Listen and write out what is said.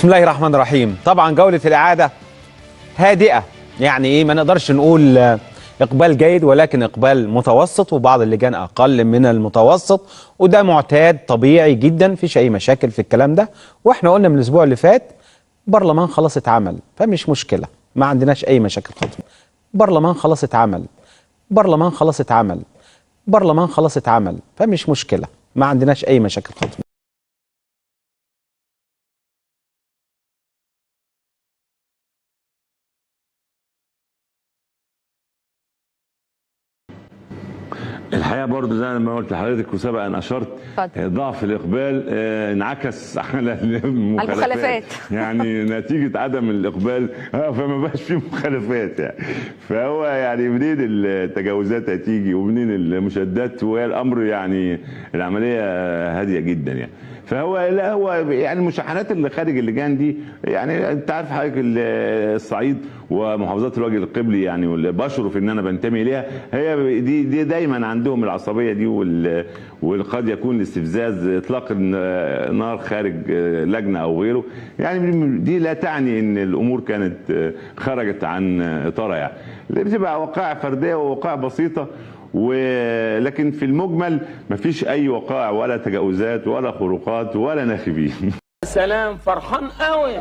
بسم الله الرحمن الرحيم. طبعا جولة الإعادة هادئة، يعني إيه، ما نقدرش نقول إقبال جيد، ولكن إقبال متوسط، وبعض اللجان أقل من المتوسط، وده معتاد طبيعي جدا، مفيش أي مشاكل في الكلام ده. وإحنا قلنا من الأسبوع اللي فات برلمان خلاص اتعمل، فمش مشكلة، ما عندناش أي مشاكل خالص. برلمان خلاص اتعمل، برلمان خلاص اتعمل، برلمان خلاص اتعمل، فمش مشكلة، ما عندناش أي مشاكل خالص. الحقيقه برضه زي ما قلت لحضرتك وسبق ان اشرت، ضعف الاقبال انعكس على المخالفات. يعني نتيجه عدم الاقبال فما بقاش فيه مخالفات يعني. فهو يعني منين التجاوزات هتيجي ومنين المشادات، وهي الامر يعني العمليه هاديه جدا يعني. فهو لا هو يعني المشاحنات اللي خارج اللجان دي، يعني انت عارف حضرتك الصعيد ومحافظات الوجه القبلي يعني، واللي بشرف ان انا بنتمي اليها، هي دي دايما عندهم العصبيه دي، وقد يكون الاستفزاز، اطلاق النار خارج لجنه او غيره. يعني دي لا تعني ان الامور كانت خرجت عن اطارها، يعني بتبقى وقائع فرديه ووقائع بسيطه، ولكن في المجمل مفيش اي وقائع ولا تجاوزات ولا خروقات ولا ناخبين. سلام، فرحان قوي.